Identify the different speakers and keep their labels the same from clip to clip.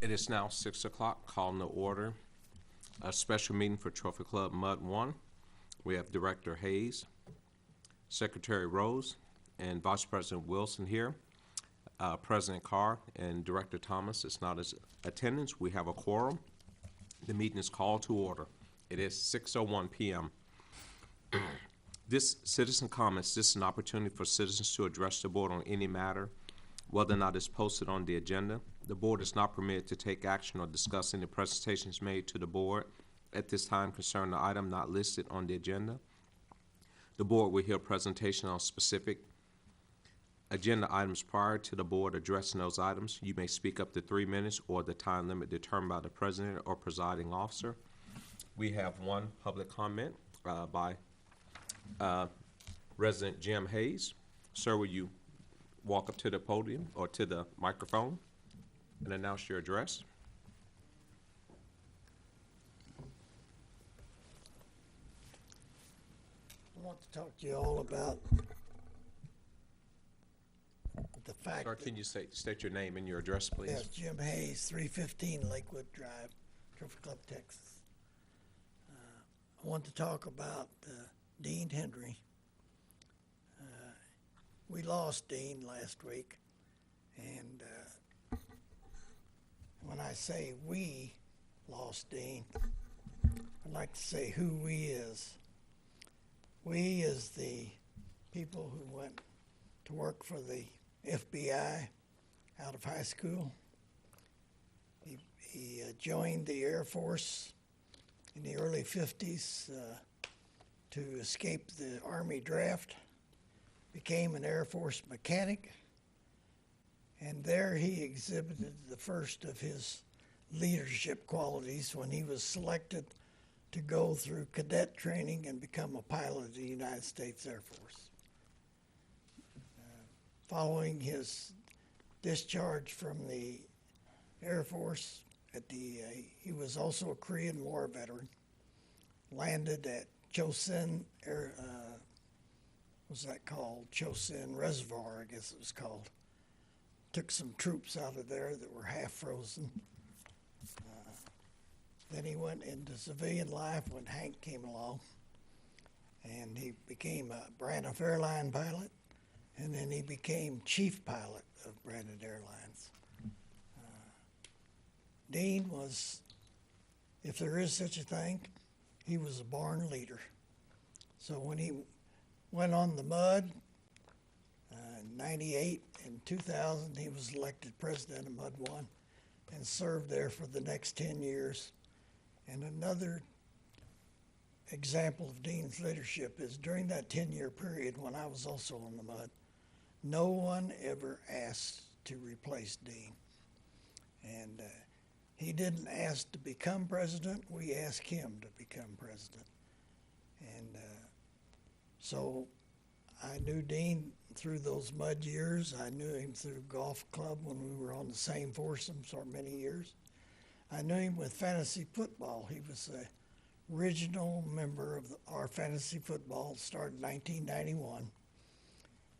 Speaker 1: It is now 6 o'clock, calling to order a special meeting for Trophy Club Mud 1. We have Director Hayes, Secretary Rose, and Vice President Wilson here. President Carr and Director Thomas is not in attendance. We have a quorum. The meeting is called to order. It is 6:01 p.m. This citizen comments, this is an opportunity for citizens to address the board on any matter, whether or not it's posted on the agenda. The board is not permitted to take action or discuss any presentations made to the board at this time concerning the item not listed on the agenda. The board will hear a presentation on specific agenda items prior to the board addressing those items. You may speak up to 3 minutes or the time limit determined by the president or presiding officer. We have one public comment by Resident Jim Hayes. Sir, will you walk up to the podium or to the microphone and announce your address?
Speaker 2: I want to talk to you all about the fact
Speaker 1: Sir, can you state your name and your address, please?
Speaker 2: Yes, Jim Hayes, 315 Lakewood Drive, Trophy Club, Texas. I want to talk about Dean Henry. We lost Dean last week, and when I say we lost Dean, I'd like to say who we is. We is the people who went to work for the FBI out of high school. He joined the Air Force in the early 50s to escape the Army draft, became an Air Force mechanic, and there he exhibited the first of his leadership qualities when he was selected to go through cadet training and become a pilot of the United States Air Force. Following his discharge from the Air Force, he was also a Korean War veteran, landed at Chosin was that called? Chosin Reservoir, I guess it was called. Took some troops out of there that were half frozen. Then he went into civilian life when Hank came along, and he became a Braniff airline pilot, and then he became chief pilot of Braniff Airlines. Dean was, if there is such a thing, he was a born leader. So when he went on the mud, in 98 and 2000, he was elected president of Mud 1 and served there for the next 10 years. And another example of Dean's leadership is during that 10-year period when I was also on the mud, no one ever asked to replace Dean. And he didn't ask to become president, we asked him to become president. And so I knew Dean through those mud years. I knew him through golf club when we were on the same foursomes for many years. I knew him with fantasy football. He was the original member of our fantasy football, started in 1991.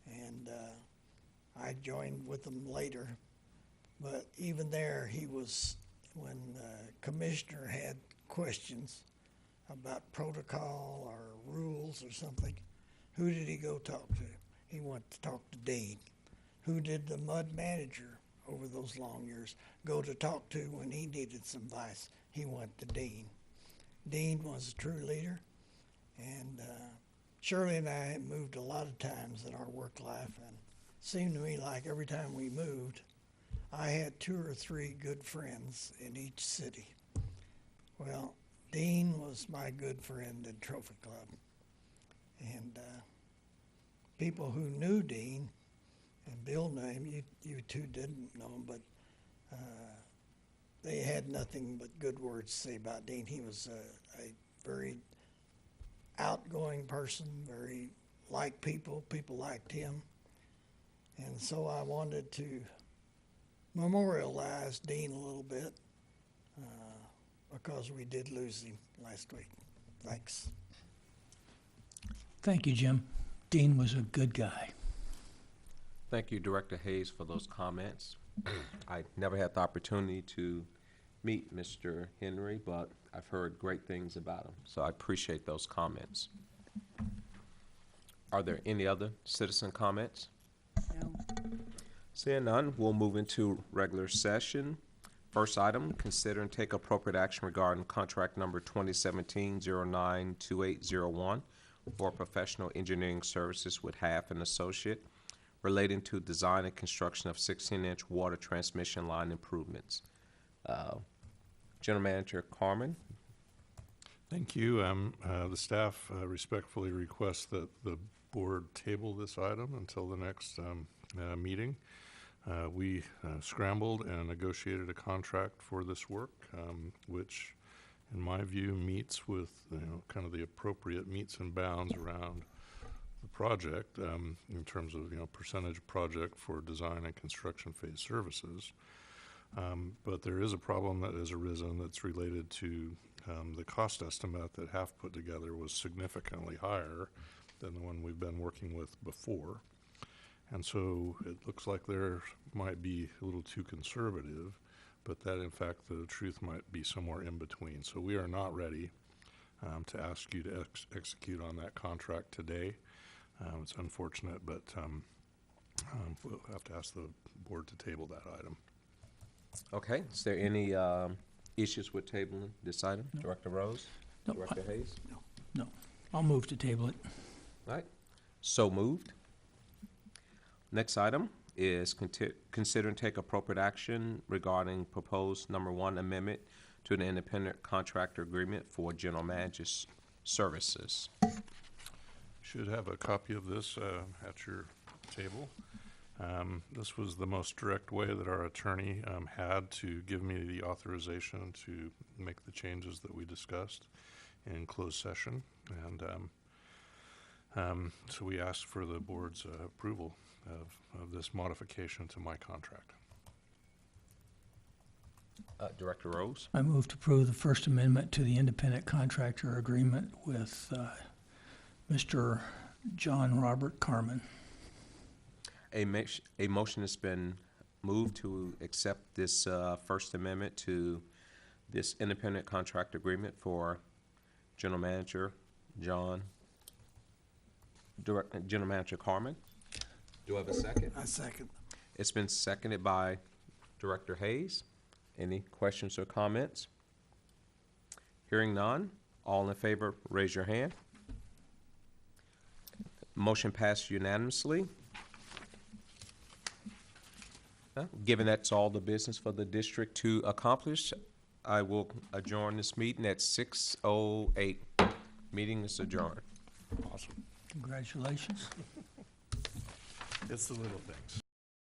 Speaker 2: And I joined with him later. But even there, he was, when the commissioner had questions about protocol or rules or something, who did he go talk to? He went to talk to Dean. Who did the mud manager over those long years go to talk to when he needed some advice? He went to Dean. Dean was a true leader, and Shirley and I moved a lot of times in our work life, and it seemed to me like every time we moved, I had 2 or 3 good friends in each city. Well, Dean was my good friend in Trophy Club, and people who knew Dean, and Bill knew him, you two didn't know him, but they had nothing but good words to say about Dean. He was a very outgoing person, very liked people liked him. And so I wanted to memorialize Dean a little bit because we did lose him last week. Thanks.
Speaker 3: Thank you, Jim. Dean was a good guy.
Speaker 1: Thank you, Director Hayes, for those comments. I never had the opportunity to meet Mr. Henry, but I've heard great things about him, so I appreciate those comments. Are there any other citizen comments?
Speaker 3: No.
Speaker 1: Seeing none, we'll move into regular session. First item, consider and take appropriate action regarding contract number 2017-092801 for professional engineering services with Half and Associate relating to design and construction of 16-inch water transmission line improvements. General Manager Carmen.
Speaker 4: Thank you. The staff respectfully requests that the board table this item until the next meeting. We scrambled and negotiated a contract for this work, which, in my view, meets with kind of the appropriate meets and bounds around the project in terms of percentage project for design and construction phase services. But there is a problem that has arisen that's related to the cost estimate that Half put together was significantly higher than the one we've been working with before. And so it looks like there might be a little too conservative, but that in fact the truth might be somewhere in between. So we are not ready to ask you to execute on that contract today. It's unfortunate, but we'll have to ask the board to table that item.
Speaker 1: Okay, is there any issues with tabling this item?
Speaker 3: No.
Speaker 1: Director Rose?
Speaker 3: No,
Speaker 1: Director Hayes?
Speaker 3: No. I'll move to table it.
Speaker 1: All right, so moved. Next item is consider and take appropriate action regarding proposed number 1 amendment to the independent contractor agreement for general manager's services.
Speaker 4: Should have a copy of this at your table. This was the most direct way that our attorney had to give me the authorization to make the changes that we discussed in closed session. And so we asked for the board's approval of this modification to my contract.
Speaker 1: Director Rose?
Speaker 3: I move to approve the First Amendment to the independent contractor agreement with Mr. John Robert Carmen.
Speaker 1: A motion has been moved to accept this First Amendment to this independent contract agreement for General Manager General Manager Carmen. Do I have a second?
Speaker 2: I second.
Speaker 1: It's been seconded by Director Hayes. Any questions or comments? Hearing none, all in favor, raise your hand. Motion passed unanimously. Given that's all the business for the district to accomplish, I will adjourn this meeting at 6:08. Meeting is adjourned.
Speaker 4: Awesome.
Speaker 3: Congratulations.
Speaker 4: It's the little things.